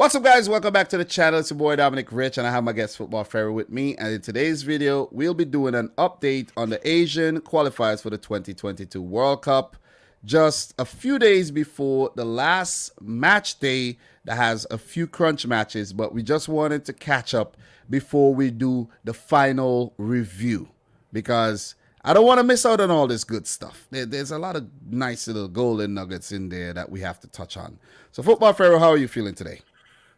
What's up, guys? Welcome back to the channel. It's your boy Dominic Rich, and I have my guest football Pharoah with me. And in today's video, we'll be doing an update on the Asian qualifiers for the 2022 World Cup. Just a few days before the last match day that has a few crunch matches, but we just wanted to catch up before we do the final review because I don't want to miss out on all this good stuff. There's a lot of nice little golden nuggets in there that we have to touch on. So, football Pharoah, how are you feeling today?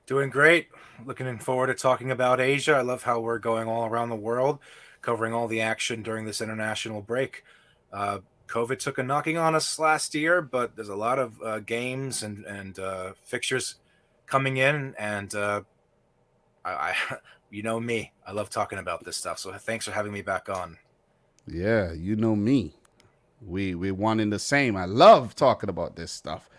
Doing great. Looking forward to talking about Asia. I love how we're going all around the world, covering all the action during this international break. COVID took a knocking on us last year, but there's a lot of games and fixtures coming in, and I you know me, I love talking about this stuff. So thanks for having me back on. Yeah, you know me. We're one in the same. I love talking about this stuff.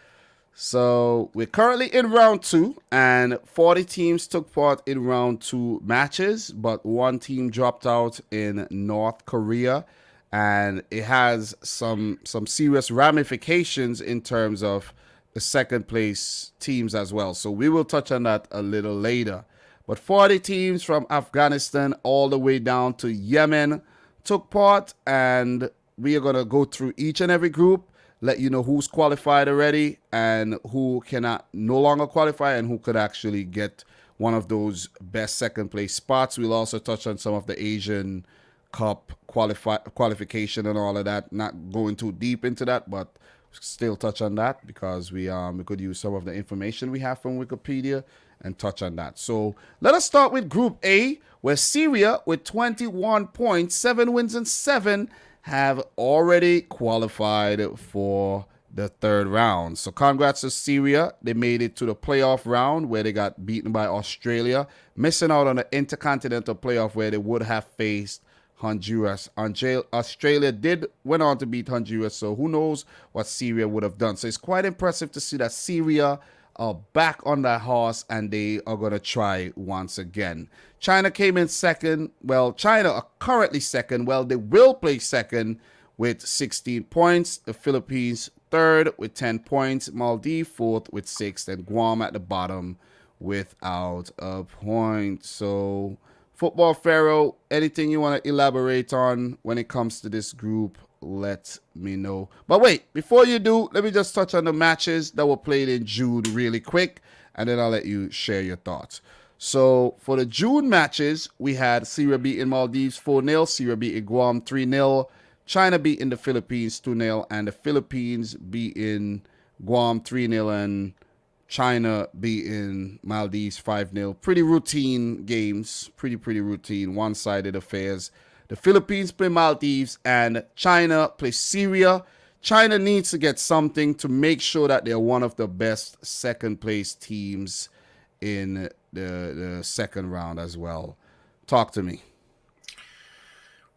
So we're currently in round two, and 40 teams took part in round two matches, but one team dropped out in North Korea, and it has some serious ramifications in terms of the second place teams as well. So we will touch on that a little later. But 40 teams from Afghanistan all the way down to Yemen took part, and we are going to go through each and every group, let you know who's qualified already and who cannot no longer qualify and who could actually get one of those best second place spots. We'll also touch on some of the Asian Cup qualification and all of that. Not going too deep into that, but still touch on that because we could use some of the information we have from Wikipedia and touch on that. So let us start with Group A, where Syria with 21 points, 7 wins and 7, have already qualified for the third round. So congrats to Syria. They made it to the playoff round where they got beaten by Australia, missing out on the intercontinental playoff where they would have faced Honduras. Australia did went on to beat Honduras, so who knows what Syria would have done. So it's quite impressive to see that Syria are back on that horse and they are going to try once again. China came in second. Well, China are currently second. Well, they will play second with 16 points. The Philippines third with 10 points. Maldives fourth with 6. And Guam at the bottom without a point. So, football Pharoah, anything you want to elaborate on when it comes to this group, let me know. But wait, before you do, let me just touch on the matches that were played in June really quick, and then I'll let you share your thoughts. So for the June matches, we had Syria beating Maldives 4-0, Syria beating Guam 3-0, China beating the Philippines 2-0, and the Philippines beating Guam 3-0, and China beating Maldives 5-0. Pretty routine games, pretty routine, one-sided affairs. The Philippines play Maldives and China play Syria. China needs to get something to make sure that they're one of the best second place teams in the second round as well. Talk to me.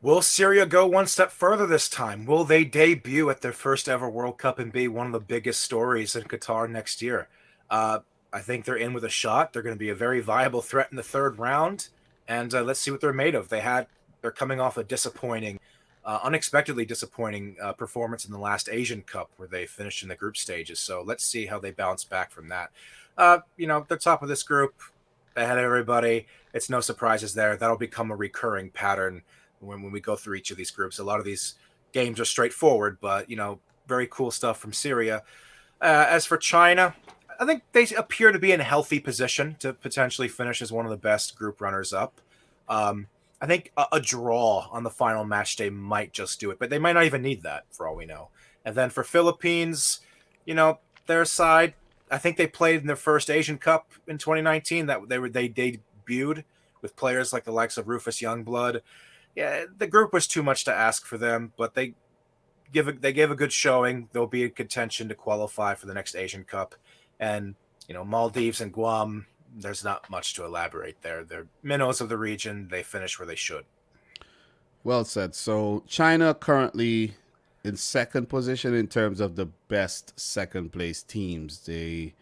Will Syria go one step further this time? Will they debut at their first ever World Cup and be one of the biggest stories in Qatar next year? I think they're in with a shot. They're going to be a very viable threat in the third round, and let's see what they're made of. They're coming off a disappointing, unexpectedly disappointing performance in the last Asian Cup where they finished in the group stages. So let's see how they bounce back from that. The top of this group, they had everybody. It's no surprises there. That'll become a recurring pattern when we go through each of these groups. A lot of these games are straightforward, but, very cool stuff from Syria. As for China, I think they appear to be in a healthy position to potentially finish as one of the best group runners-up. I think a draw on the final match day might just do it, but they might not even need that for all we know. And then for Philippines, their side, I think they played in their first Asian Cup in 2019. That they debuted with players like the likes of Rufus Youngblood. Yeah, the group was too much to ask for them, but they gave a good showing. They'll be in contention to qualify for the next Asian Cup. And Maldives and Guam, there's not much to elaborate there. They're minnows of the region. They finish where they should. Well said. So China currently in second position in terms of the best second place teams. They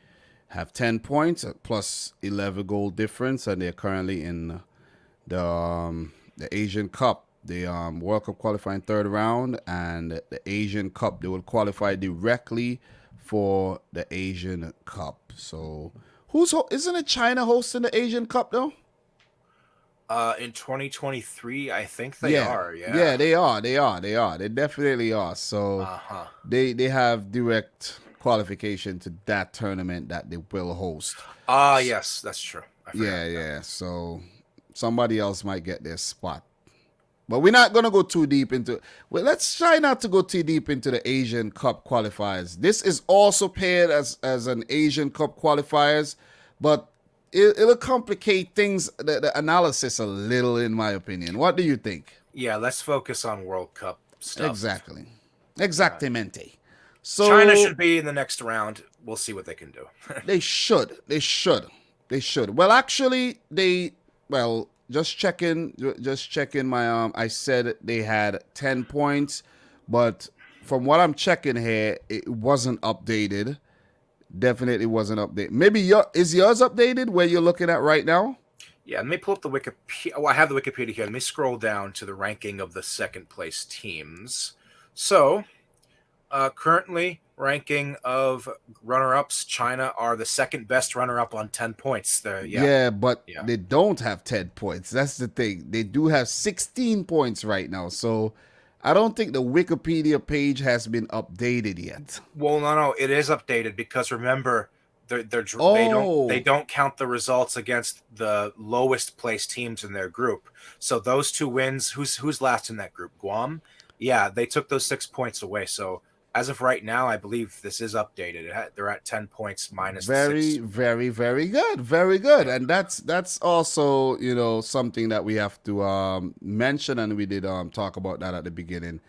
have 10 points plus 11 goal difference, and they're currently in the Asian Cup. The World Cup qualifying third round, and the Asian Cup, they will qualify directly for the Asian Cup. So Isn't it China hosting the Asian Cup though? In 2023, I think they Yeah, are. yeah, Yeah. they are. They are. They are. They definitely are. So Uh-huh. they have direct qualification to that tournament that they will host. Ah, yes, that's true. I forgot. Yeah, Yeah. yeah. So somebody else might get their spot. But we're not gonna go too deep into. Well, let's try not to go too deep into the Asian Cup qualifiers. This is also paired as an Asian Cup qualifiers, but it'll complicate things, the analysis a little, in my opinion. What do you think? Yeah, let's focus on World Cup stuff. Exactly, Yeah. exactamente. China So should be in the next round. We'll see what they can do. they should. They should. They should. Well, actually, they. Well, just checking. Just checking my. I said they had 10 points, but from what I'm checking here, it wasn't updated. Definitely wasn't updated. Maybe is yours updated? Where you're looking at right now? Yeah, let me pull up the Wikipedia. Oh, I have the Wikipedia here. Let me scroll down to the ranking of the second place teams. So, currently, ranking of runner-ups, China are the second best runner-up on 10 points. Yeah, but Yeah. they don't have 10 points. That's the thing. They do have 16 points right now. So I don't think the Wikipedia page has been updated yet. Well, no, it is updated because remember, they Oh, don't count the results against the lowest place teams in their group. So those two wins, who's last in that group? Guam. Yeah, they took those 6 points away. So as of right now, I believe this is updated. They're at 10 points minus the very, six. very, very good. Very good. Yeah. And that's also, something that we have to mention, and we did talk about that at the beginning.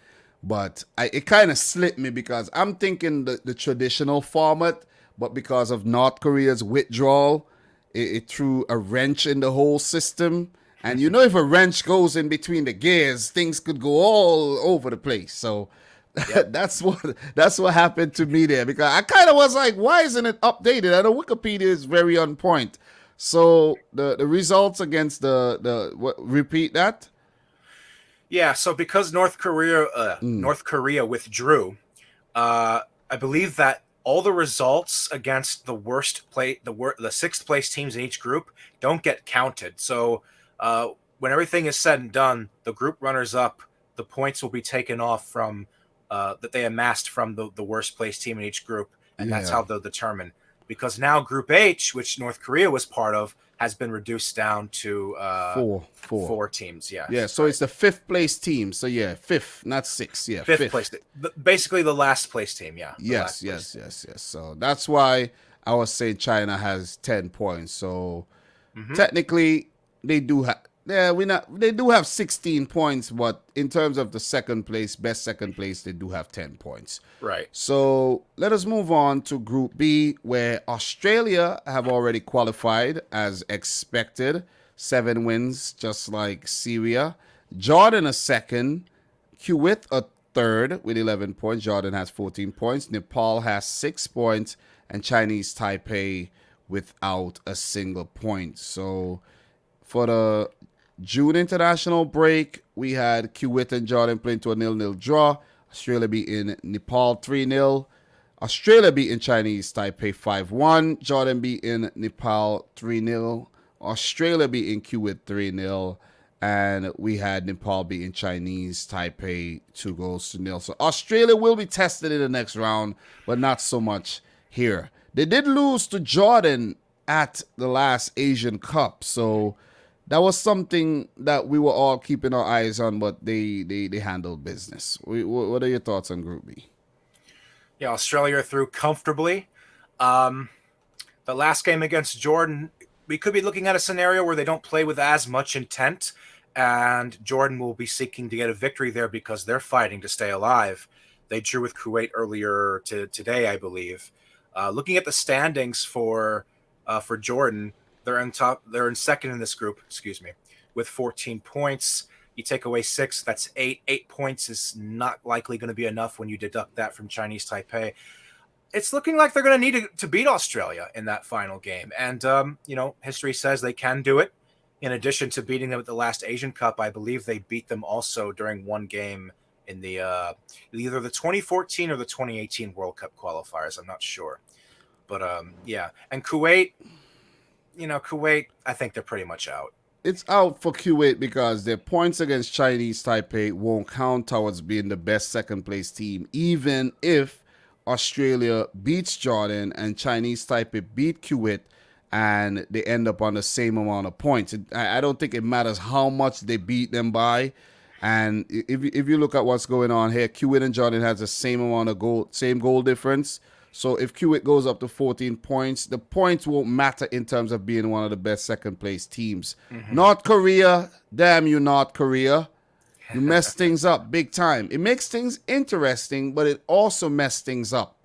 But it kind of slipped me because I'm thinking the traditional format, but because of North Korea's withdrawal, it threw a wrench in the whole system. And if a wrench goes in between the gears, things could go all over the place. So Yep. that's what happened to me there, because I kind of was like, why isn't it updated? I know Wikipedia is very on point. So the results against repeat that. Yeah. So because North Korea withdrew, I believe that all the results against the sixth place teams in each group don't get counted. So when everything is said and done, the group runners up, the points will be taken off from that they amassed from the worst place team in each group, and that's Yeah. how they'll determine. Because now Group H, which North Korea was part of, has been reduced down to Four. four teams. Yeah, Yeah, so right. it's the fifth place team. So yeah, fifth, not six. Yeah, Fifth fifth. place, basically the last place team. Yeah, the Yes, last place yes, team. yes, yes. So that's why I was saying China has 10 points. So Mm-hmm. technically, they do have. Yeah, we not. They do have 16 points, but in terms of the best second place, they do have 10 points. Right. So let us move on to Group B, where Australia have already qualified as expected. 7 wins, just like Syria. Jordan a second. Kuwait a third with 11 points. Jordan has 14 points. Nepal has 6 points. And Chinese Taipei without a single point. So for the June international break, we had Kuwait and Jordan playing to a 0-0 draw. Australia beating Nepal 3-0. Australia beating Chinese Taipei 5-1. Jordan beating Nepal 3-0. Australia beating Kuwait 3-0. And we had Nepal beating Chinese Taipei 2-0. So Australia will be tested in the next round, but not so much here. They did lose to Jordan at the last Asian Cup. So that was something that we were all keeping our eyes on, but they handled business. What are your thoughts on Group B? Yeah, Australia are through comfortably. The last game against Jordan, we could be looking at a scenario where they don't play with as much intent, and Jordan will be seeking to get a victory there because they're fighting to stay alive. They drew with Kuwait earlier today, I believe. Looking at the standings for Jordan, they're in top. They're in second in this group. Excuse me, with 14 points. You take away 6, that's 8. 8 points is not likely going to be enough when you deduct that from Chinese Taipei. It's looking like they're going to need to beat Australia in that final game. And, history says they can do it. In addition to beating them at the last Asian Cup, I believe they beat them also during one game in the either the 2014 or the 2018 World Cup qualifiers. I'm not sure. But, yeah. And Kuwait, Kuwait, I think they're pretty much out. It's out for Kuwait because their points against Chinese Taipei won't count towards being the best second place team, even if Australia beats Jordan and Chinese Taipei beat Kuwait and they end up on the same amount of points. I don't think it matters how much they beat them by. And if you look at what's going on here, Kuwait and Jordan has the same amount of same goal difference. So if Kuwait goes up to 14 points, the points won't matter in terms of being one of the best second place teams. North Korea, damn you, North Korea. You mess things up big time. It makes things interesting, but it also messes things up.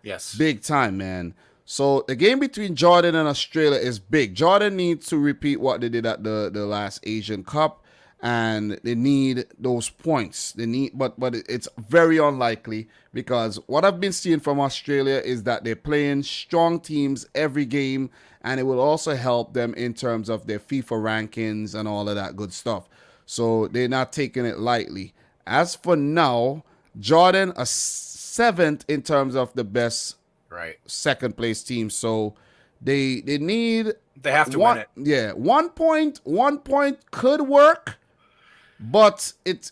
Yes. Big time, man. So the game between Jordan and Australia is big. Jordan needs to repeat what they did at the last Asian Cup. And they need those points. But it's very unlikely because what I've been seeing from Australia is that they're playing strong teams every game, and it will also help them in terms of their FIFA rankings and all of that good stuff. So they're not taking it lightly. As for now, Jordan a 7th in terms of the best second place team. So they have to win it. Yeah, 1 point could work. But it's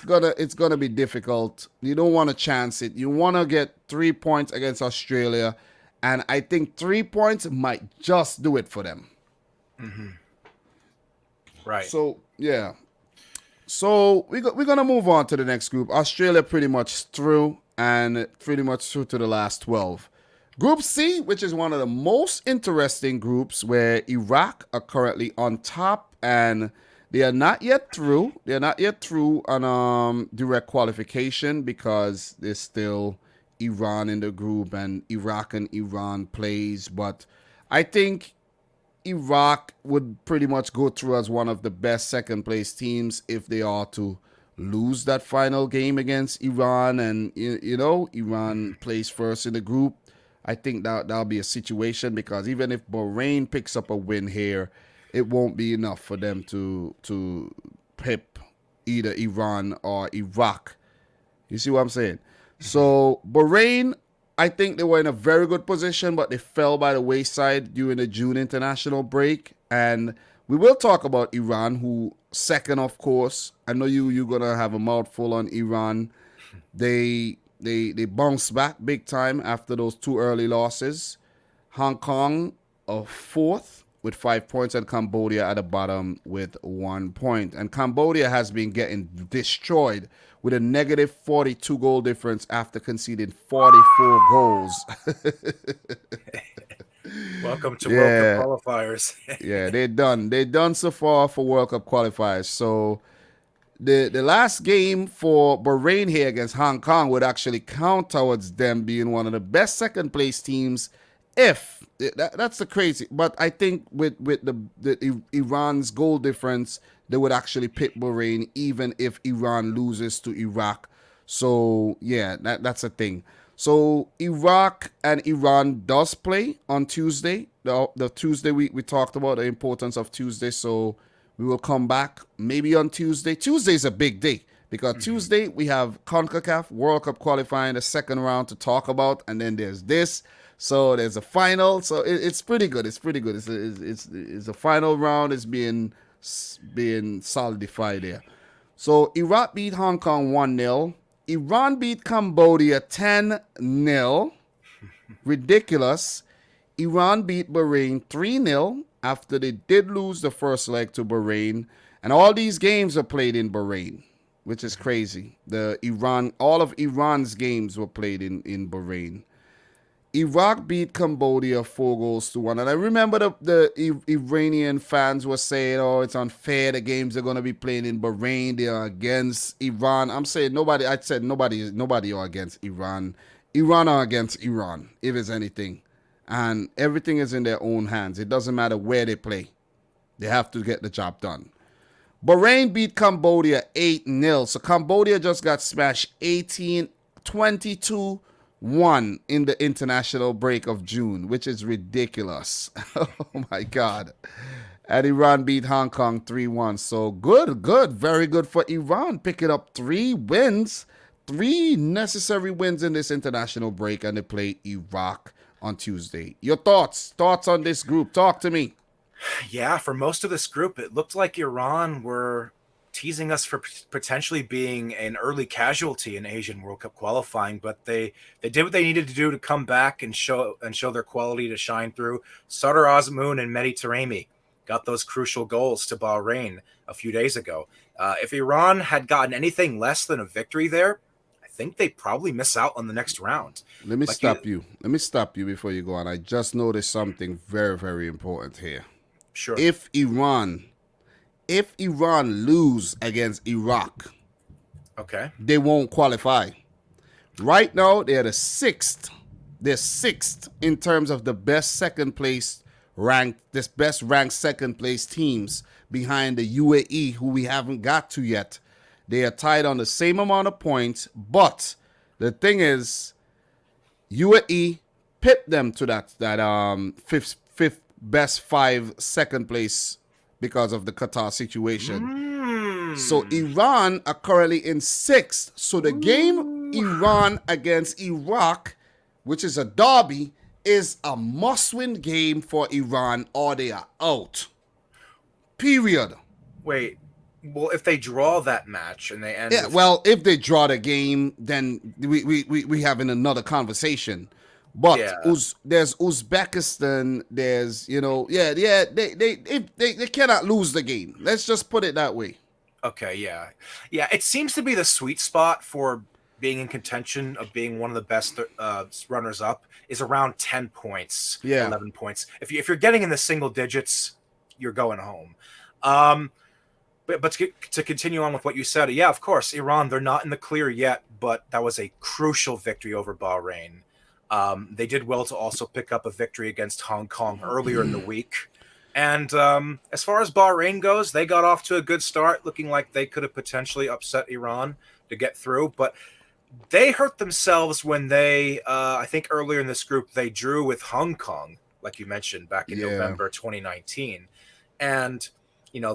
gonna be difficult. You don't want to chance it. You want to get 3 points against Australia, and I think 3 points might just do it for them. Right. So yeah. So we're gonna move on to the next group. Australia pretty much through, and pretty much through to the last 12. Group C, which is one of the most interesting groups, where Iraq are currently on top and they are not yet through. They're not yet through on direct qualification because there's still Iran in the group and Iraq and Iran plays. But I think Iraq would pretty much go through as one of the best second place teams if they are to lose that final game against Iran. And, Iran plays first in the group. I think that'll be a situation because even if Bahrain picks up a win here, it won't be enough for them to pip either Iran or Iraq. You see what I'm saying? So Bahrain, I think they were in a very good position, but they fell by the wayside during the June international break. And we will talk about Iran, who second, of course. I know you're gonna have a mouthful on Iran. They bounced back big time after those 2 early losses. Hong Kong, a 4th. With 5 points, and Cambodia at the bottom with 1 point. And Cambodia has been getting destroyed with a negative 42 goal difference after conceding 44 goals. Welcome to World Cup qualifiers. Yeah, they're done. They're done so far for World Cup qualifiers. So the last game for Bahrain here against Hong Kong would actually count towards them being one of the best second place teams if that's the crazy. But I think with the Iran's goal difference, they would actually pick Bahrain even if Iran loses to Iraq. So yeah, that's a thing. So Iraq and Iran does play on Tuesday. The Tuesday we talked about the importance of Tuesday. So we will come back maybe on Tuesday. Tuesday is a big day because Tuesday we have CONCACAF World Cup qualifying the second round to talk about, and then there's this. So there's a final. So it's pretty good. It's pretty good. It's a final round is being solidified there. So Iraq beat Hong Kong 1-0. Iran beat Cambodia 10-0. Ridiculous. Iran beat Bahrain 3-0 after they did lose the first leg to Bahrain. And all these games are played in Bahrain, which is crazy. All of Iran's games were played in Bahrain. Iraq beat Cambodia 4-1. And I remember the Iranian fans were saying, oh, it's unfair. The games are going to be playing in Bahrain. They are against Iran. I said nobody are against Iran. Iran are against Iran, if it's anything. And everything is in their own hands. It doesn't matter where they play. They have to get the job done. Bahrain beat Cambodia 8-0. So Cambodia just got smashed 18-22 1 in the international break of June, which is ridiculous. Oh my God. And Iran beat Hong Kong 3-1. So good, very good for Iran, picking up 3 wins, 3 necessary wins in this international break, and they play Iraq on Tuesday. Your thoughts on this group? Talk to me. Yeah, for most of this group, it looked like Iran were teasing us for potentially being an early casualty in Asian World Cup qualifying, but they did what they needed to do to come back and show their quality to shine through. Sadr Azmoun and Mehdi Taremi got those crucial goals to Bahrain a few days ago. If Iran had gotten anything less than a victory there, I think they'd probably miss out on the next round. Let me Like stop you. Let me stop you before you go on. I just noticed something very, very important here. Sure. If Iran lose against Iraq, Okay. they won't qualify. Right now, they're the sixth. They're sixth in terms of the best second place ranked, this best ranked second place teams behind the UAE, who we haven't got to yet. They are tied on the same amount of points, but the thing is, UAE pipped them to that fifth best second place because of the Qatar situation. So Iran are currently in sixth. So the game Iran against Iraq, which is a derby, is a must-win game for Iran or they are out. Period. Wait. Well, if they draw that match and they end, Yeah, well, if they draw the game, then we having another conversation. But Yeah. there's Uzbekistan. There's they cannot lose the game. Let's just put it that way. Okay, yeah. It seems to be the sweet spot for being in contention of being one of the best runners up is around 10 points, Yeah. 11 points. If you're getting in the single digits, you're going home. But to continue on with what you said, yeah, of course, Iran, they're not in the clear yet, but that was a crucial victory over Bahrain. They did well to also pick up a victory against Hong Kong earlier in the week. And as far as Bahrain goes, they got off to a good start, looking like they could have potentially upset Iran to get through. But they hurt themselves when they, I think earlier in this group, they drew with Hong Kong, like you mentioned, back in November 2019. And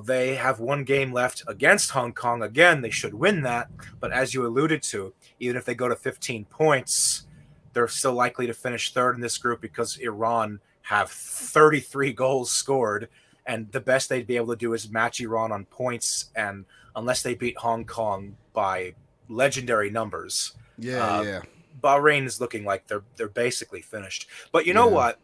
they have one game left against Hong Kong. Again, they should win that. But as you alluded to, even if they go to 15 points, they're still likely to finish third in this group because Iran have 33 goals scored. And the best they'd be able to do is match Iran on points. And unless they beat Hong Kong by legendary numbers, Bahrain is looking like they're basically finished. But you know what?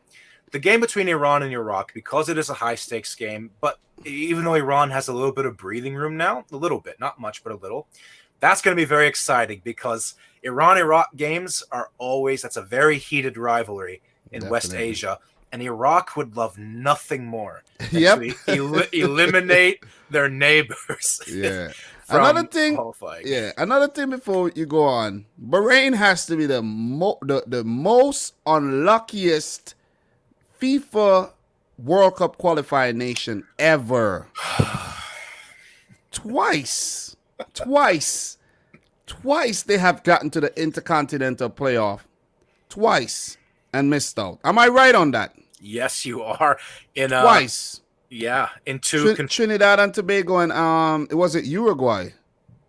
The game between Iran and Iraq, because it is a high-stakes game, but even though Iran has a little bit of breathing room now, a little bit, not much, but a little, that's going to be very exciting because Iran-Iraq games are always, that's a very heated rivalry in West Asia, and Iraq would love nothing more than to eliminate their neighbors. Yeah. Another thing before you go on, Bahrain has to be the most unluckiest FIFA World Cup qualifying nation ever. Twice they have gotten to the Intercontinental Playoff. Twice and missed out. Am I right on that? Yes, you are. Twice. Yeah, in two Trinidad and Tobago and was it Uruguay?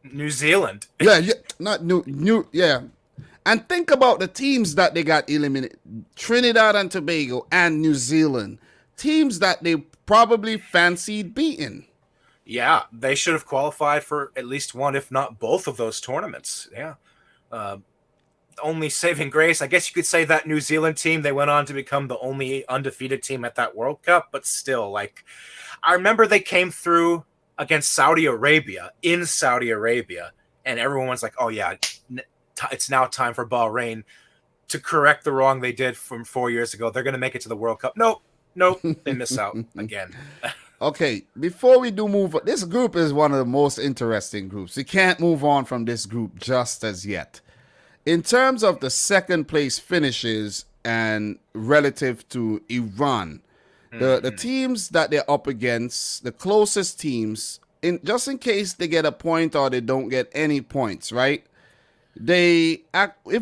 New Zealand. Not new. And think about the teams that they got eliminated. Trinidad and Tobago and New Zealand. Teams that they probably fancied beating. Yeah, they should have qualified for at least one, if not both of those tournaments. Yeah. Only saving grace, I guess you could say that New Zealand team, they went on to become the only undefeated team at that World Cup. But still, I remember they came through against Saudi Arabia, in Saudi Arabia, and everyone was like, oh yeah, it's now time for Bahrain to correct the wrong they did from 4 years ago. They're going to make it to the World Cup. Nope, they miss out again. Okay, before we do move on, this group is one of the most interesting groups. We can't move on from this group just as yet. In terms of the second place finishes and relative to Iran, the teams that they're up against, the closest teams, just in case they get a point or they don't get any points, right? If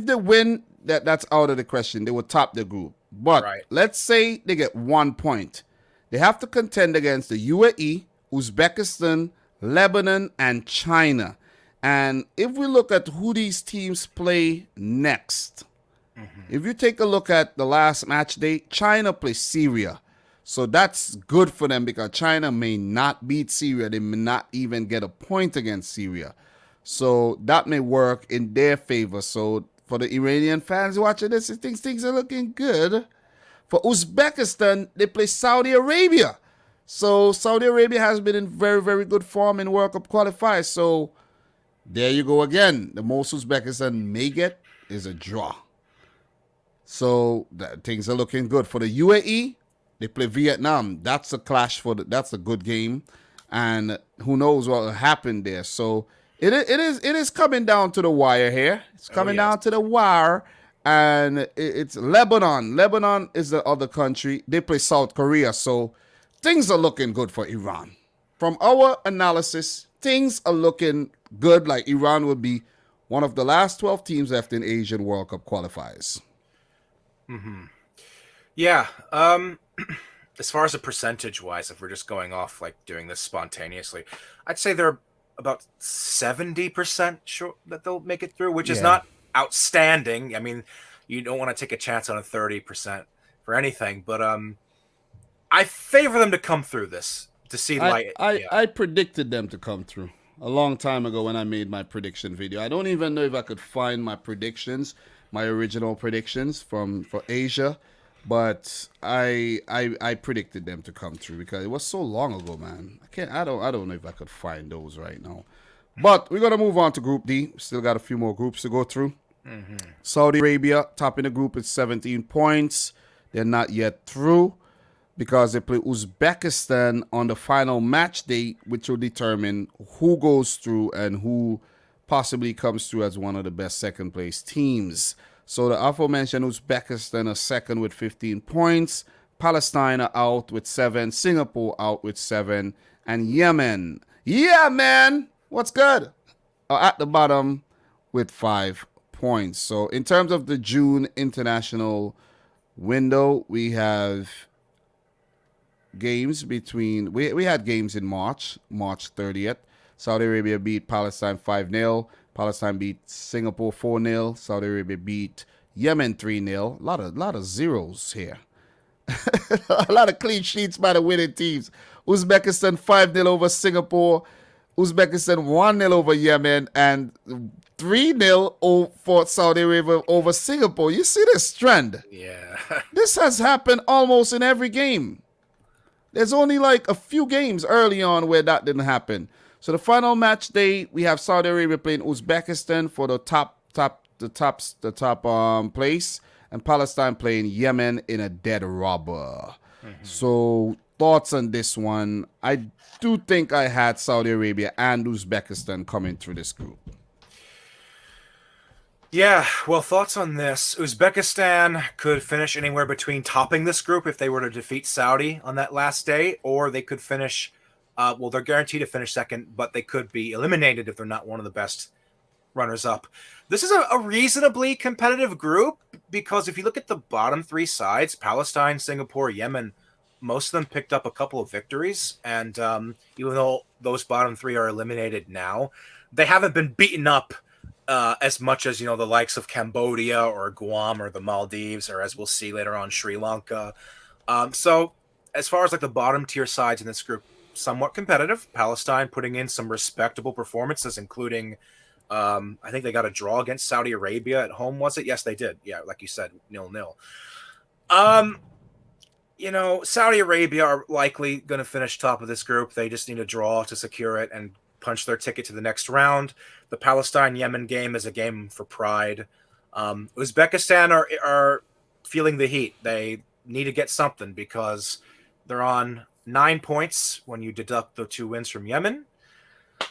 they win, that's out of the question. They will top the group. But let's say they get 1 point. They have to contend against the UAE, Uzbekistan, Lebanon, and China. And if we look at who these teams play next, if you take a look at the last match day, China plays Syria. So that's good for them because China may not beat Syria. They may not even get a point against Syria. So that may work in their favor. So for the Iranian fans watching this, things are looking good. For Uzbekistan, they play Saudi Arabia. So Saudi Arabia has been in very, very good form in World Cup qualifiers. So there you go again. The most Uzbekistan may get is a draw. So things are looking good. For the UAE, they play Vietnam. That's a clash that's a good game. And who knows what will happen there. So it is coming down to the wire here. It's coming down to the wire. And it's Lebanon. Lebanon is the other country. They play South Korea. So things are looking good for Iran. From our analysis, things are looking good. Like Iran would be one of the last 12 teams left in Asian World Cup qualifiers. Yeah. As far as the percentage-wise, if we're just going off like doing this spontaneously, I'd say they're about 70% sure that they'll make it through, which is not outstanding. I mean, you don't want to take a chance on a 30% for anything, but I favor them to come through this to see light. I predicted them to come through a long time ago when I made my prediction video. I don't even know if I could find my predictions, my original predictions for Asia, but I predicted them to come through because it was so long ago, man. I don't know if I could find those right now. But we're gonna move on to Group D. Still got a few more groups to go through. Saudi Arabia top in the group with 17 points. They're not yet through because they play Uzbekistan on the final match day, which will determine who goes through and who possibly comes through as one of the best second place teams. So the aforementioned Uzbekistan are second with 15 points. Palestine are out with 7. Singapore out with 7. And Yemen, what's good? Are at the bottom with 5 points. So in terms of the June international window, we have games between... We had games in March 30th. Saudi Arabia beat Palestine 5-0. Palestine beat Singapore 4-0. Saudi Arabia beat Yemen 3-0. A lot of zeros here. A lot of clean sheets by the winning teams. Uzbekistan 5-0 over Singapore. Uzbekistan 1-0 over Yemen. And 3-0 for Saudi Arabia over Singapore. You see this trend? Yeah. This has happened almost in every game. There's only like a few games early on where that didn't happen. So the final match day, we have Saudi Arabia playing Uzbekistan for the top place, and Palestine playing Yemen in a dead rubber. So thoughts on this one? I do think I had Saudi Arabia and Uzbekistan coming through this group. Yeah, well, thoughts on this. Uzbekistan could finish anywhere between topping this group if they were to defeat Saudi on that last day, or they could finish... well, they're guaranteed to finish second, but they could be eliminated if they're not one of the best runners-up. This is a reasonably competitive group because if you look at the bottom 3 sides, Palestine, Singapore, Yemen, most of them picked up a couple of victories. And even though those bottom 3 are eliminated now, they haven't been beaten up as much as, the likes of Cambodia or Guam or the Maldives, or as we'll see later on, Sri Lanka. So as far as like the bottom tier sides in this group, somewhat competitive. Palestine putting in some respectable performances, including I think they got a draw against Saudi Arabia at home, was it? Yes, they did. Yeah, like you said, 0-0. Saudi Arabia are likely going to finish top of this group. They just need a draw to secure it and punch their ticket to the next round. The Palestine-Yemen game is a game for pride. Uzbekistan are feeling the heat. They need to get something because they're on 9 points when you deduct the 2 wins from Yemen.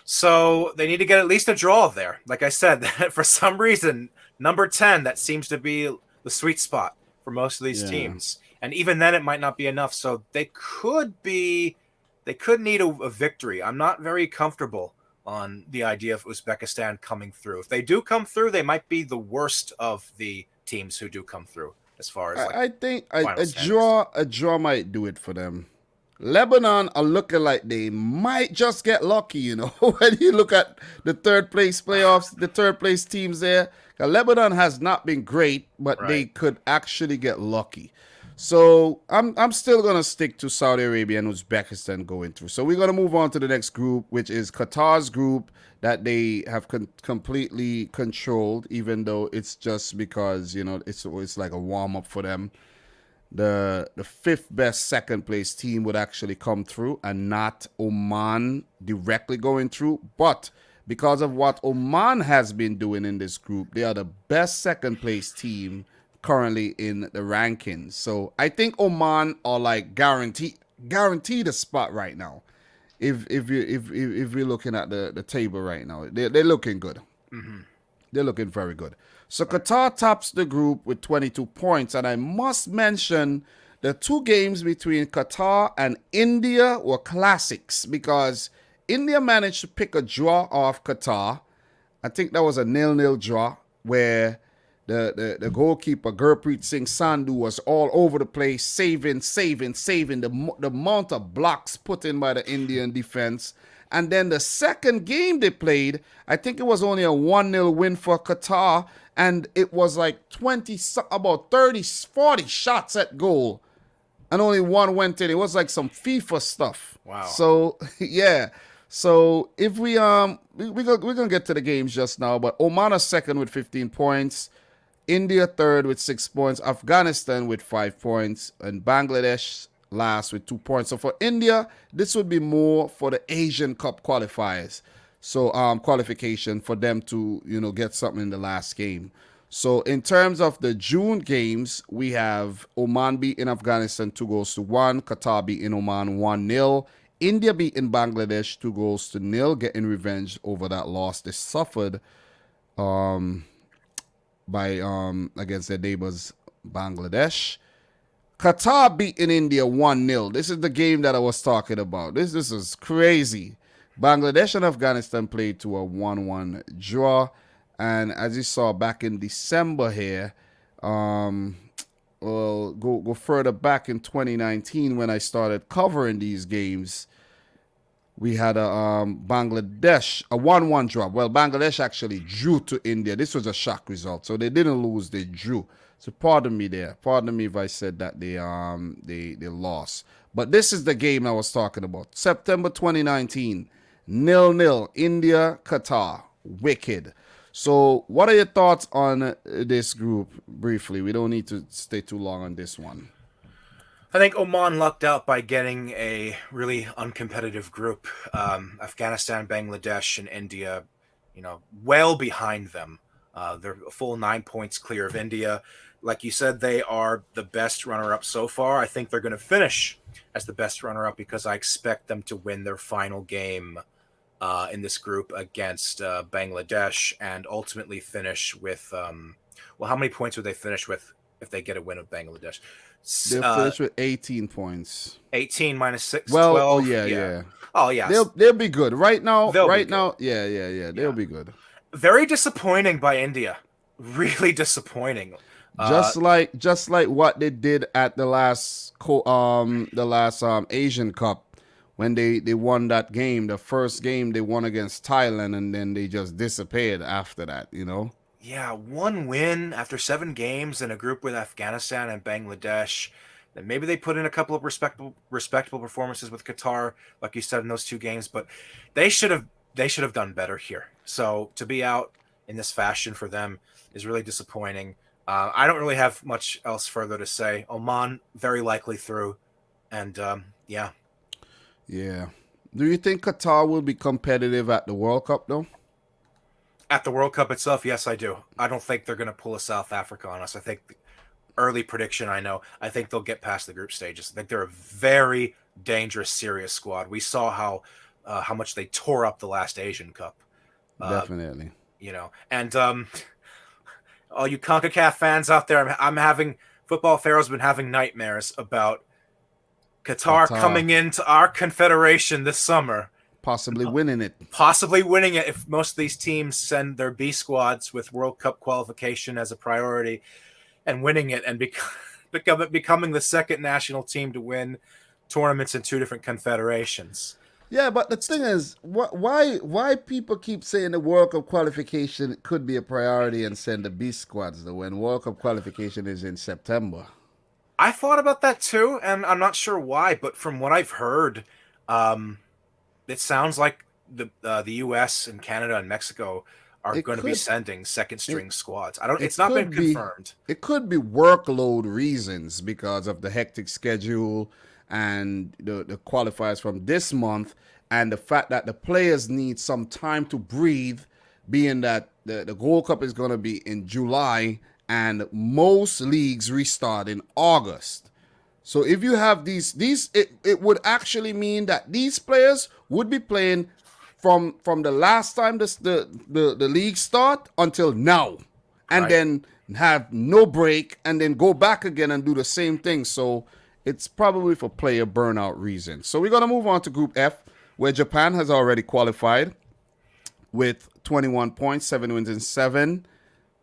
So they need to get at least a draw there. Like I said, for some reason, number 10, that seems to be the sweet spot for most of these teams. And even then, it might not be enough. So they could need a victory. I'm not very comfortable on the idea of Uzbekistan coming through. If they do come through, they might be the worst of the teams who do come through. As far as I think a draw might do it for them. Lebanon are looking like they might just get lucky, when you look at the third place playoffs, the third place teams there. Lebanon has not been great, but they could actually get lucky. So I'm still gonna stick to Saudi Arabia and Uzbekistan going through. So we're gonna move on to the next group, which is Qatar's group that they have completely controlled, even though it's just because it's like a warm up for them. The fifth best second place team would actually come through and not Oman directly going through. But because of what Oman has been doing in this group, they are the best second place team currently in the rankings. So I think Oman are like guaranteed a spot right now. If we're looking at the table right now, they're looking good. Mm-hmm. They're looking very good. So Qatar tops the group with 22 points. And I must mention the two games between Qatar and India were classics because India managed to pick a draw off Qatar. I think that was a 0-0 draw where the goalkeeper, Gurpreet Singh Sandhu, was all over the place, saving. The amount of blocks put in by the Indian defense. And then the second game they played, I think it was only a 1-0 win for Qatar. And it was like about 30, 40 shots at goal. And only one went in. It was like some FIFA stuff. Wow. So, yeah. So, if we're going to get to the games just now. But Oman is second with 15 points. India third with 6 points. Afghanistan with 5 points. And Bangladesh last with 2 points. So for India, this would be more for the Asian Cup qualifiers. So qualification for them to, get something in the last game. So in terms of the June games, we have Oman beating Afghanistan 2-1. Qatar beating Oman 1-0. India beating Bangladesh 2-0, getting revenge over that loss they suffered by against their neighbors Bangladesh. Qatar beating India 1-0. This is the game that I was talking about. This is crazy. Bangladesh and Afghanistan played to a 1-1 draw. And as you saw back in December here, we'll go further back in 2019 when I started covering these games. We had a Bangladesh, a 1-1 draw. Well, Bangladesh actually drew to India. This was a shock result. So they didn't lose, they drew. So pardon me there. Pardon me if I said that they lost. But this is the game I was talking about. September 2019, 0-0, India, Qatar. Wicked. So what are your thoughts on this group briefly? We don't need to stay too long on this one. I think Oman lucked out by getting a really uncompetitive group. Afghanistan, Bangladesh, and India, well behind them. They're a full 9 points clear of India. Like you said, they are the best runner-up so far. I think they're going to finish as the best runner-up because I expect them to win their final game in this group against Bangladesh and ultimately finish with, how many points would they finish with if they get a win of Bangladesh? They'll finish with 18 points. 18 minus 6, well, 12. Oh, yeah. Oh, yeah. They'll be good. Right now, yeah. They'll be good. Very disappointing by India. Really disappointing. Just like what they did at the last Asian Cup when they won that game. The first game they won against Thailand, and then they just disappeared after that. Yeah, one win after 7 games in a group with Afghanistan and Bangladesh. Then maybe they put in a couple of respectable performances with Qatar, like you said, in those 2 games. But they should have done better here. So to be out in this fashion for them is really disappointing. I don't really have much else further to say. Oman very likely through, and yeah. Yeah. Do you think Qatar will be competitive at the World Cup though? At the World Cup itself, yes, I do. I don't think they're going to pull a South Africa on us. I think early prediction, I think they'll get past the group stages. I think they're a very dangerous, serious squad. We saw how much they tore up the last Asian Cup. Definitely. And all you CONCACAF fans out there, I'm having football. Pharoah's been having nightmares about Qatar coming into our confederation this summer. Possibly winning it. If most of these teams send their B squads with World Cup qualification as a priority and winning it and becoming the second national team to win tournaments in 2 different confederations. Yeah, but the thing is, why people keep saying the World Cup qualification could be a priority and send the B squads though when World Cup qualification is in September? I thought about that too, and I'm not sure why, but from what I've heard, um, it sounds like the U.S. and Canada and Mexico are It going to be could sending second it string squads. I don't. it It's not been could be confirmed. it could be workload reasons because of the hectic schedule and the qualifiers from this month and the fact that the players need some time to breathe, being that the Gold Cup is going to be in July and most leagues restart in August. So if you have it would actually mean that these players would be playing from the last time the league start until now, and Right. then have no break and then go back again and do the same thing. So it's probably for player burnout reasons. So we're gonna move on to Group F, where Japan has already qualified with 21 points, 7 wins and 7.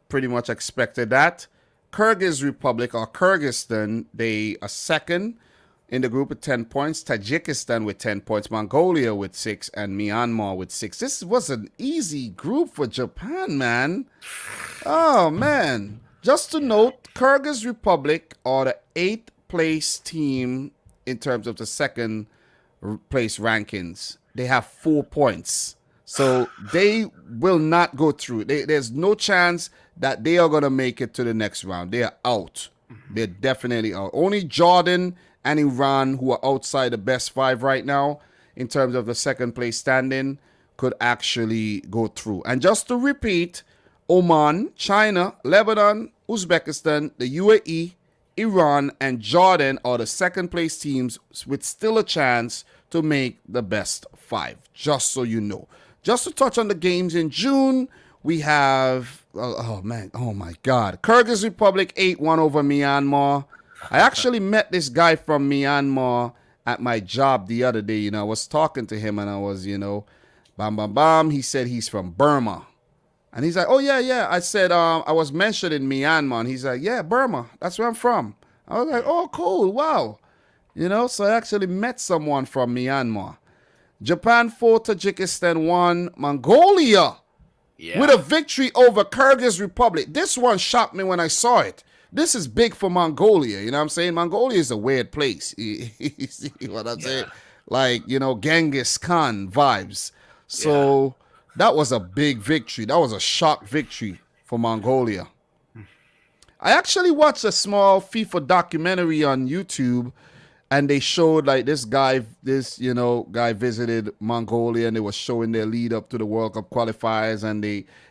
Pretty much expected that. Kyrgyz Republic or Kyrgyzstan, they are second in the group with 10 points. Tajikistan with 10 points. Mongolia with 6 and Myanmar with 6. This was an easy group for Japan, man. Oh, man. Just to note, Kyrgyz Republic are the 8th place team in terms of the second place rankings. They have 4 points. So they will not go through. There's no chance that they are going to make it to the next round. They are out. They're definitely out. Only Jordan and Iran, who are outside the best 5 right now in terms of the second place standing, could actually go through. And just to repeat, Oman, China, Lebanon, Uzbekistan, the UAE, Iran, and Jordan are the second place teams with still a chance to make the best 5, just so you know. Just to touch on the games in June, we have, oh my God, Kyrgyz Republic 8-1 over Myanmar. I actually met this guy from Myanmar at my job the other day. I was talking to him and I was, bam, bam, bam. He said he's from Burma. And he's like, oh, yeah, yeah. I said, I was mentioned in Myanmar. And he's like, yeah, Burma. That's where I'm from. I was like, oh, cool. Wow. So I actually met someone from Myanmar. Japan 4, Tajikistan 1, Mongolia with a victory over Kyrgyz Republic. This one shocked me when I saw it. This is big for Mongolia. You know what I'm saying? Mongolia is a weird place. You see what I'm saying? Like, Genghis Khan vibes. So that was a big victory. That was a shock victory for Mongolia. I actually watched a small FIFA documentary on YouTube, and they showed like this guy visited Mongolia, and they were showing their lead up to the World Cup qualifiers, and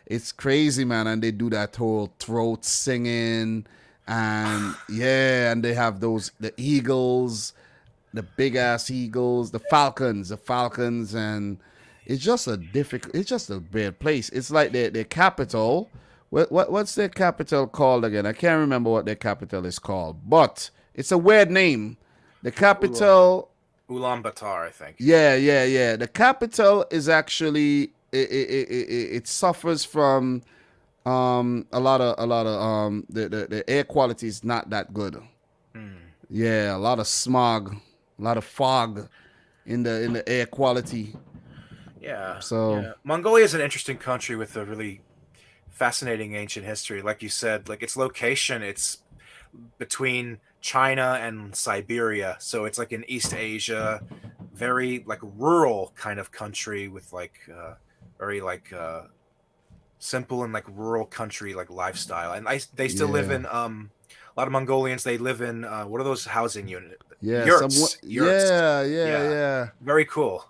it's crazy, man. And they do that whole throat singing, and and they have the eagles, the big ass eagles, the falcons, and it's just a bad place. It's like their capital. What's their capital called again? I can't remember what their capital is called, but it's a weird name. The capital, Ulaanbaatar, I think. Yeah. The capital is actually it suffers from a lot of the air quality is not that good. Yeah, a lot of smog, a lot of fog in the air quality. Yeah. So Mongolia is an interesting country with a really fascinating ancient history. Like you said, like its location, it's between China and Siberia, so it's like in East Asia, very like rural kind of country with like very like simple and like rural country like lifestyle. And they still live in a lot of Mongolians. They live in what are those housing units? yeah, Yurts. yeah. Very cool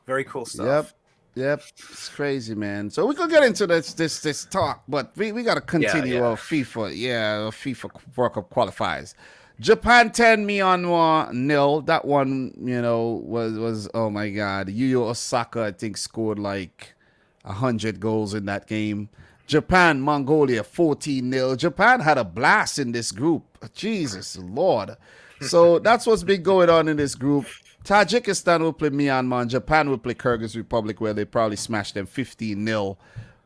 stuff. Yep, it's crazy, man. So we could get into this talk, but we got to continue our FIFA World Cup qualifiers. Japan 10, Myanmar 0. That one, was oh my God. Yuya Osaka, I think, scored like 100 goals in that game. Japan, Mongolia 14-0. Japan had a blast in this group. Jesus Lord. So that's what's been going on in this group. Tajikistan will play Myanmar, and Japan will play Kyrgyz Republic, where they probably smashed them 15-0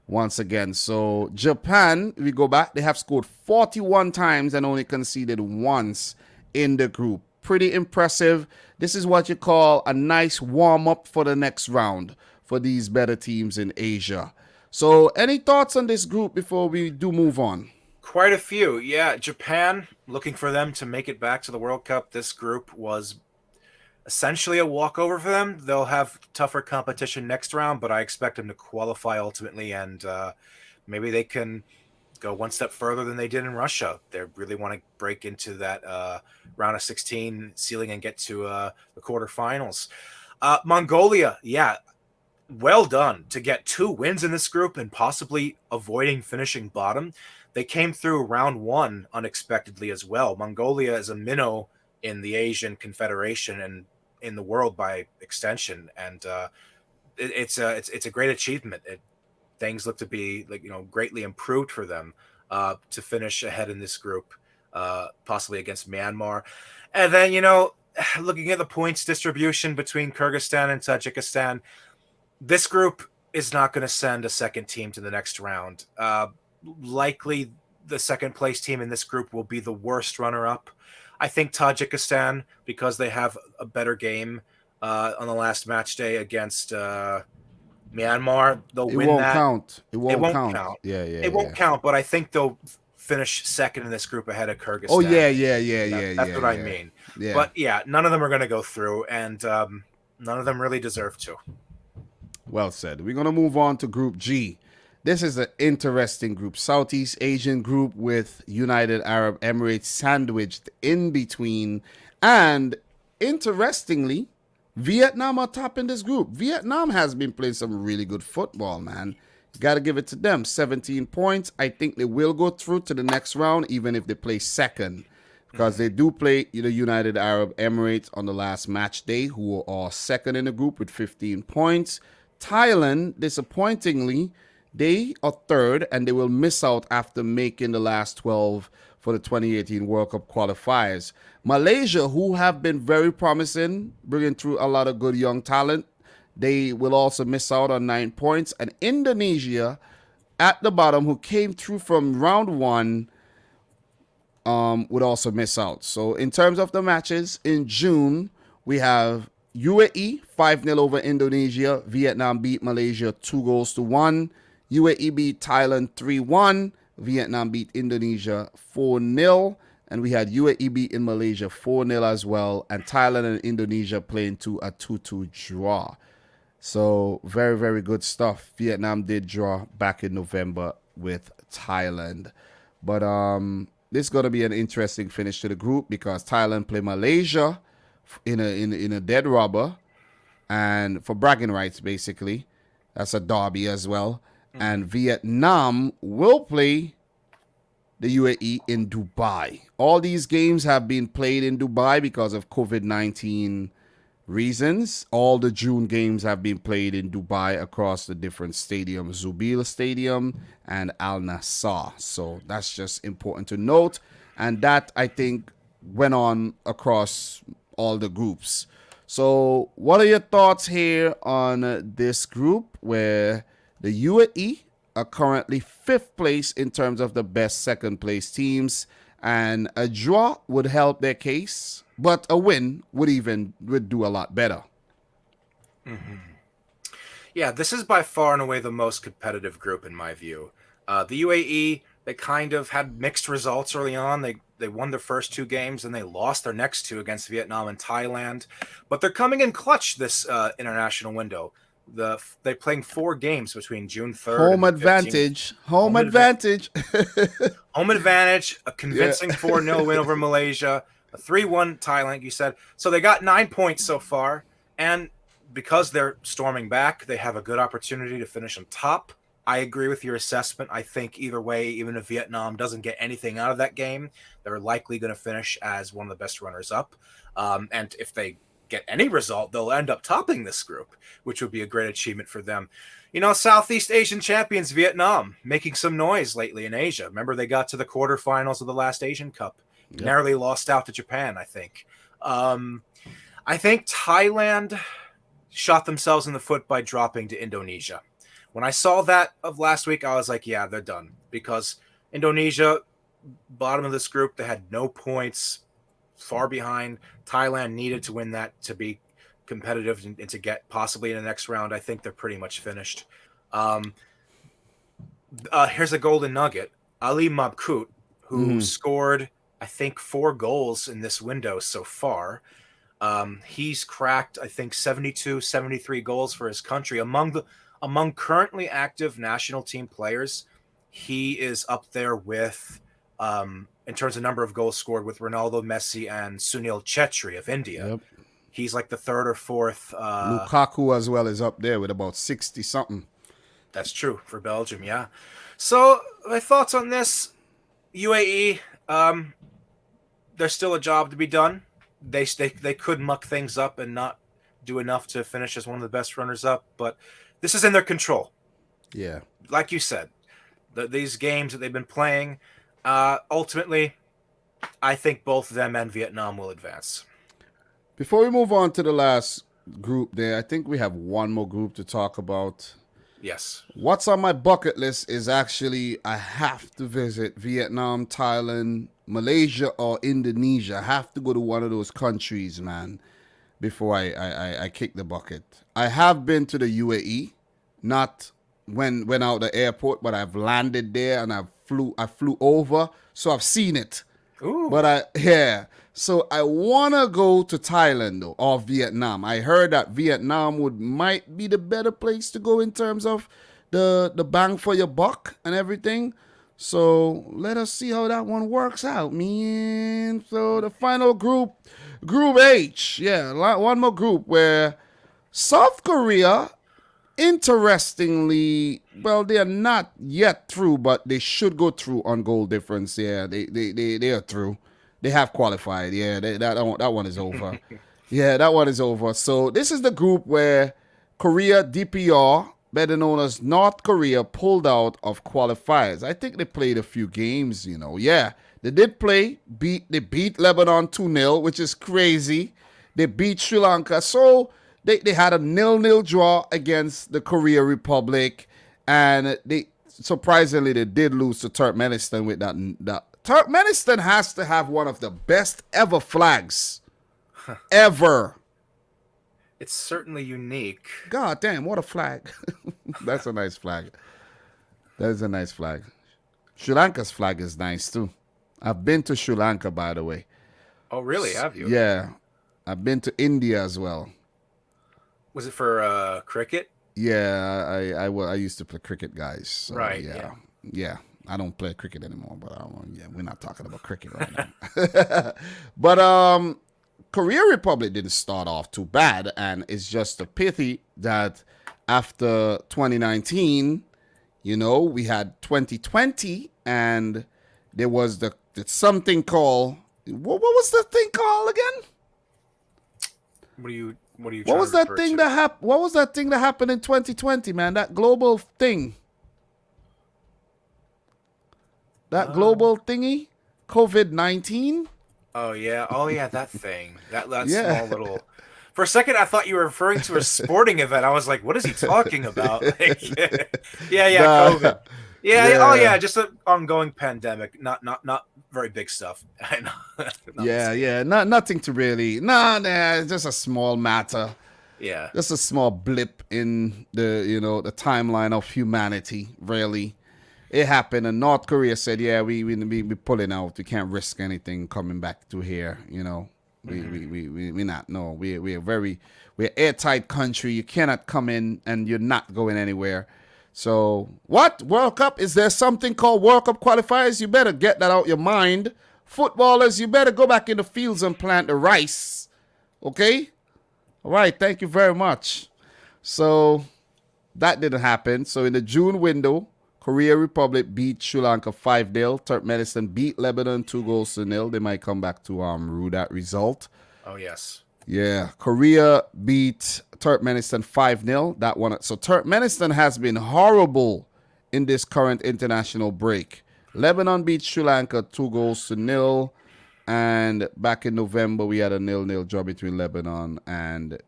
once again. So Japan, we go back, they have scored 41 times and only conceded once in the group. Pretty impressive. This is what you call a nice warm-up for the next round for these better teams in Asia. So any thoughts on this group before we do move on? Quite a few. Yeah, Japan, looking for them to make it back to the World Cup. This group was essentially a walkover for them. They'll have tougher competition next round, but I expect them to qualify ultimately, and maybe they can go one step further than they did in Russia. They really want to break into that round of 16 ceiling and get to the quarterfinals. Mongolia, yeah, well done to get 2 wins in this group and possibly avoiding finishing bottom. They came through round 1 unexpectedly as well. Mongolia is a minnow in the Asian Confederation and in the world by extension, and it's a great achievement. Things look to be greatly improved for them to finish ahead in this group, possibly against Myanmar. And then looking at the points distribution between Kyrgyzstan and Tajikistan, this group is not going to send a second team to the next round. Likely the second place team in this group will be the worst runner-up. I think Tajikistan, because they have a better game on the last match day against Myanmar, they'll win won't that. count. It won't count. count. Yeah. It won't count, but I think they'll finish second in this group ahead of Kyrgyzstan. Oh, yeah. That's what I mean. Yeah. But yeah, none of them are going to go through, and none of them really deserve to. Well said. We're going to move on to Group G. This is an interesting group. Southeast Asian group with United Arab Emirates sandwiched in between. And interestingly, Vietnam are top in this group. Vietnam has been playing some really good football, man. Got to give it to them. 17 points. I think they will go through to the next round, even if they play second. Because they do play the United Arab Emirates on the last match day, who are second in the group with 15 points. Thailand, disappointingly, they are third, and they will miss out after making the last 12 for the 2018 World Cup qualifiers. Malaysia, who have been very promising, bringing through a lot of good young talent, they will also miss out on 9 points. And Indonesia, at the bottom, who came through from round 1, would also miss out. So in terms of the matches, in June, we have UAE 5-0 over Indonesia. Vietnam beat Malaysia 2-1. UAE beat Thailand 3-1. Vietnam beat Indonesia 4-0. And we had UAE beat in Malaysia 4-0 as well. And Thailand and Indonesia playing to a 2-2 draw. So very, very good stuff. Vietnam did draw back in November with Thailand. But this is going to be an interesting finish to the group because Thailand play Malaysia in a dead rubber. And for bragging rights, basically. That's a derby as well. And Vietnam will play the UAE in Dubai. All these games have been played in Dubai because of COVID-19 reasons. All the June games have been played in Dubai across the different stadiums, Zubair Stadium and Al Nassr. So that's just important to note. And that, I think, went on across all the groups. So what are your thoughts here on this group where the UAE are currently 5th place in terms of the best second place teams, and a draw would help their case, but a win would do a lot better. Yeah, this is by far and away the most competitive group in my view. The UAE, they kind of had mixed results early on. They won their first 2 games and they lost their next 2 against Vietnam and Thailand, but they're coming in clutch this international window. They're playing 4 games between June 3rd. Home advantage. Home advantage. Home advantage. A convincing 4-0 win over Malaysia. A 3-1 Thailand, you said. So they got 9 points so far. And because they're storming back, they have a good opportunity to finish on top. I agree with your assessment. I think either way, even if Vietnam doesn't get anything out of that game, they're likely going to finish as one of the best runners up. And if they get any result, they'll end up topping this group, which would be a great achievement for them. Southeast Asian champions Vietnam making some noise lately in Asia. Remember, they got to the quarterfinals of the last Asian Cup. Yep. Narrowly lost out to Japan, I think. I think Thailand shot themselves in the foot by dropping to Indonesia. When I saw that of last week, I was like, yeah, they're done. Because Indonesia, bottom of this group, they had no points, far behind. Thailand needed to win that to be competitive and to get possibly in the next round. I think they're pretty much finished. Here's a golden nugget. Ali Mabkut, who scored, I think, 4 goals in this window so far. He's cracked, I think, 72, 73 goals for his country. Among currently active national team players, he is up there with, in terms of number of goals scored, with Ronaldo, Messi, and Sunil Chetri of India. Yep. He's like the third or fourth. Lukaku as well is up there with about 60 something. That's true for Belgium, yeah. So my thoughts on this: UAE, there's still a job to be done. They could muck things up and not do enough to finish as one of the best runners up, but this is in their control. Yeah. Like you said, these games that they've been playing, ultimately, I think both them and Vietnam will advance. Before we move on to the last group there, I think we have one more group to talk about. Yes. What's on my bucket list is actually I have to visit Vietnam, Thailand, Malaysia, or Indonesia. I have to go to one of those countries, man, before I kick the bucket. I have been to the UAE, not when out the airport, but I've landed there and I flew over, so I've seen it. Ooh. But so I wanna go to Thailand though, or Vietnam. I heard that Vietnam might be the better place to go in terms of the bang for your buck and everything. So let us see how that one works out, man. So the final group, Group H, one more group where South Korea, interestingly, well, they are not yet through, but they should go through on goal difference. Yeah, they are through. They have qualified. Yeah, that one is over. Yeah, that one is over. So this is the group where Korea, DPR, better known as North Korea, pulled out of qualifiers. I think they played a few games, you know. Yeah, they did play. They beat Lebanon 2-0, which is crazy. They beat Sri Lanka. So they had a 0-0 draw against the Korea Republic. And they surprisingly, they did lose to Turkmenistan with that. Turkmenistan has to have one of the best ever flags. Ever. It's certainly unique. God damn, what a flag. That's a nice flag. That is a nice flag. Sri Lanka's flag is nice too. I've been to Sri Lanka, by the way. Oh, really? Have you? Yeah. I've been to India as well. Was it for cricket? Yeah, I used to play cricket, guys. So, right. Yeah. I don't play cricket anymore, but we're not talking about cricket right now. But Korea Republic didn't start off too bad, and it's just a pity that after 2019, you know, we had 2020, and there was something called what was the thing called again? What are you? What was that thing that happened? What was that thing that happened in 2020, man? That global thing. That global thingy, COVID-19. Oh yeah, that thing. That small little. For a second, I thought you were referring to a sporting event. I was like, "What is he talking about?" COVID. Yeah, just an ongoing pandemic. Not very big stuff. I know. Nothing to really. It's just a small matter. Yeah, just a small blip in the timeline of humanity. Really. It happened, and North Korea said, "Yeah, we pulling out. We can't risk anything coming back to here. You know, we're not. No, we're airtight country. You cannot come in, and you're not going anywhere." So, what World Cup? Is there something called World Cup qualifiers? You better get that out your mind, footballers. You better go back in the fields and plant the rice. Okay, all right. Thank you very much. So that didn't happen. So in the June window, Korea Republic beat Sri Lanka 5-0. Turkmenistan beat Lebanon 2-0. They might come back to rue that result. Oh, yes. Yeah. Korea beat Turkmenistan 5-0. That one. So Turkmenistan has been horrible in this current international break. Lebanon beat Sri Lanka 2-0. And back in November, we had a 0-0 draw between Lebanon and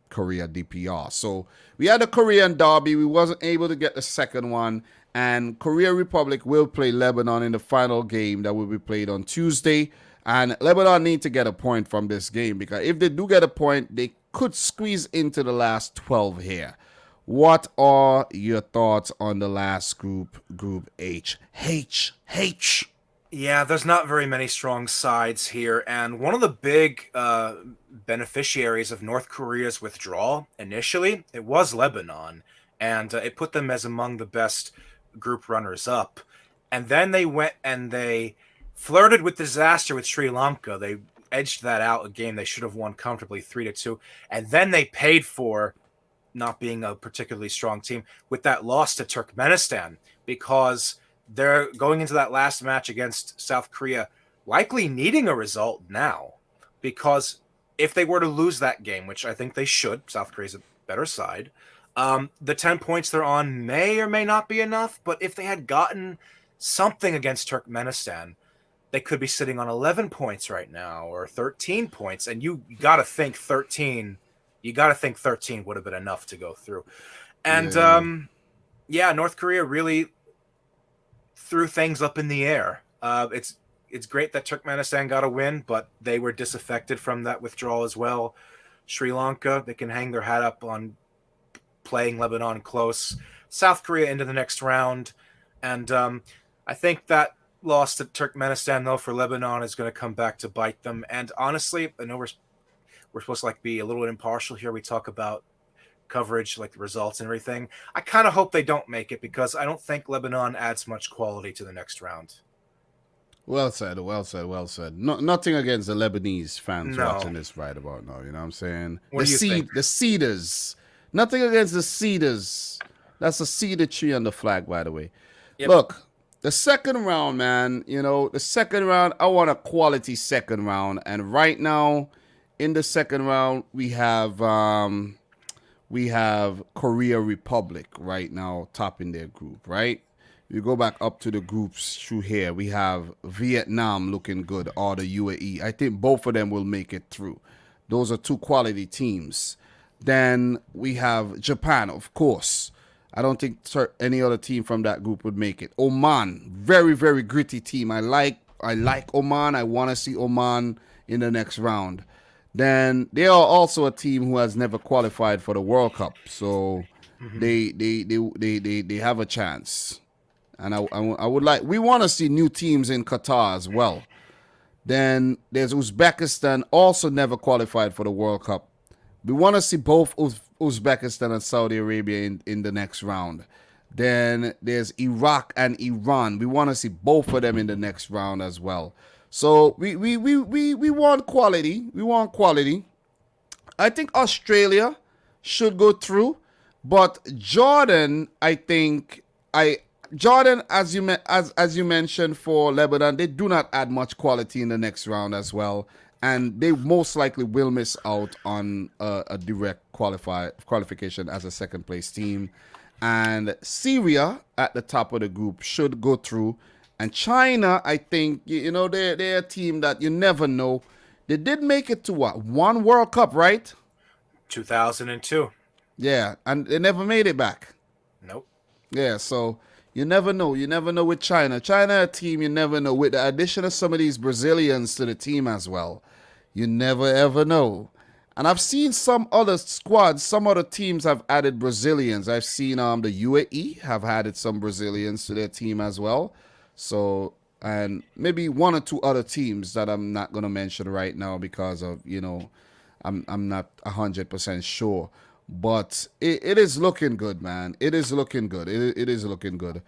Korea DPR. So we had a Korean derby. We wasn't able to get the second one. And Korea Republic will play Lebanon in the final game that will be played on Tuesday. And Lebanon need to get a point from this game, because if they do get a point, they could squeeze into the last 12 here. What are your thoughts on the last group, Group H? H. Yeah, there's not very many strong sides here, and one of the big beneficiaries of North Korea's withdrawal initially, it was Lebanon, and it put them as among the best group runners-up. And then they went and they flirted with disaster with Sri Lanka. They edged that out, a game they should have won comfortably 3-2, and then they paid for not being a particularly strong team with that loss to Turkmenistan, because they're going into that last match against South Korea likely needing a result now, because if they were to lose that game, which I think they should, South Korea's a better side, the 10 points they're on may or may not be enough. But if they had gotten something against Turkmenistan, they could be sitting on 11 points right now, or 13 points. And you got to think 13 would have been enough to go through. And Yeah. North Korea really threw things up in the air. It's great that Turkmenistan got a win, but they were disaffected from that withdrawal as well. Sri Lanka, they can hang their hat up on playing Lebanon close. South Korea into the next round. And I think that loss to Turkmenistan, though, for Lebanon is going to come back to bite them. And honestly, I know we're supposed to be a little bit impartial here. We talk about coverage, like the results and everything. I kind of hope they don't make it, because I don't think Lebanon adds much quality to the next round. Well said, well said, well said. No, nothing against the Lebanese fans No. watching this right about now. You know what I'm saying? What do you think? The cedars. Nothing against the cedars. That's a cedar tree on the flag, by the way. Yep. Look, the second round, man. The second round. I want a quality second round, and right now, in the second round, we have Korea Republic right now topping their group, right? You go back up to the groups through here. We have Vietnam looking good, or the UAE. I think both of them will make it through. Those are two quality teams. Then we have Japan, of course. I don't think any other team from that group would make it. Oman, very, very gritty team. I like Oman. I want to see Oman in the next round. Then they are also a team who has never qualified for the World Cup, so they have a chance. And I would like, we want to see new teams in Qatar as well. Then there's Uzbekistan, also never qualified for the World Cup. We want to see both Uzbekistan and Saudi Arabia in the next round. Then there's Iraq and Iran. We want to see both of them in the next round as well. So we want quality. We want quality. I think Australia should go through, but Jordan, Jordan, as you mentioned for Lebanon, they do not add much quality in the next round as well, and they most likely will miss out on a direct qualification as a second place team. And Syria at the top of the group should go through. And China, I think, they're a team that you never know. They did make it to one World Cup, right? 2002. Yeah, and they never made it back. Nope. Yeah, so you never know. You never know with China. China, a team you never know. With the addition of some of these Brazilians to the team as well, you never ever know. And I've seen some other squads, some other teams have added Brazilians. I've seen the UAE have added some Brazilians to their team as well. So, and maybe one or two other teams that I'm not going to mention right now because of, I'm not 100% sure. But it is looking good, man. It is looking good. It is looking good.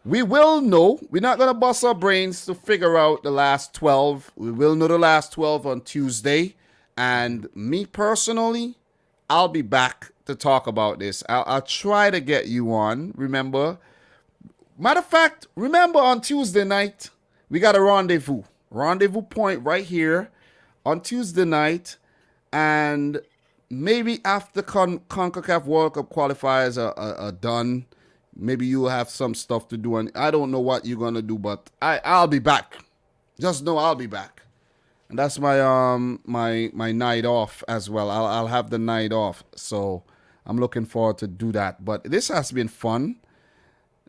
We will know. We're not going to bust our brains to figure out the last 12. We will know the last 12 on Tuesday. And me personally, I'll be back to talk about this. I'll try to get you on. Remember? Matter of fact, remember on Tuesday night, we got a rendezvous. Rendezvous point right here on Tuesday night. And maybe after CONCACAF World Cup qualifiers are done, maybe you'll have some stuff to do. And I don't know what you're going to do, but I'll be back. Just know I'll be back. And that's my my night off as well. I'll have the night off. So I'm looking forward to do that. But this has been fun.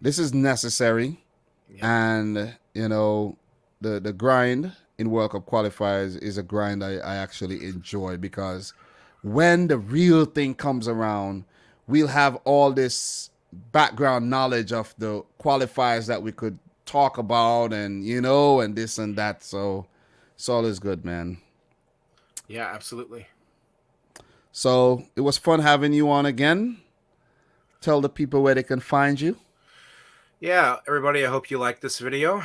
This is necessary. Yeah. And, the grind in World Cup qualifiers is a grind I actually enjoy, because when the real thing comes around, we'll have all this background knowledge of the qualifiers that we could talk about, and this and that. So it's always good, man. Yeah, absolutely. So it was fun having you on again. Tell the people where they can find you. Yeah, everybody, I hope you liked this video.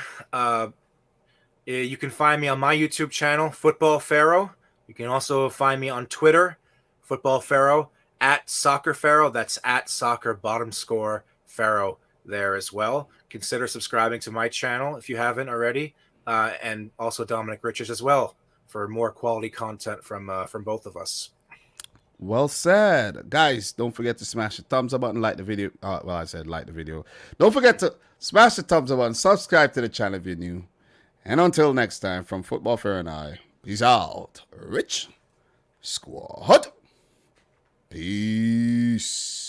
You can find me on my YouTube channel, Football Pharoah. You can also find me on Twitter, Football Pharoah, at Soccer Pharoah. That's at Soccer Bottom Score Pharoah there as well. Consider subscribing to my channel if you haven't already, and also Dominic Rich's as well for more quality content from both of us. Well said. Guys, don't forget to smash the thumbs up button, like the video. Well, I said like the video. Don't forget to smash the thumbs up button, subscribe to the channel if you're new. And until next time, from Football Fair and I, peace out. Rich Squad. Peace.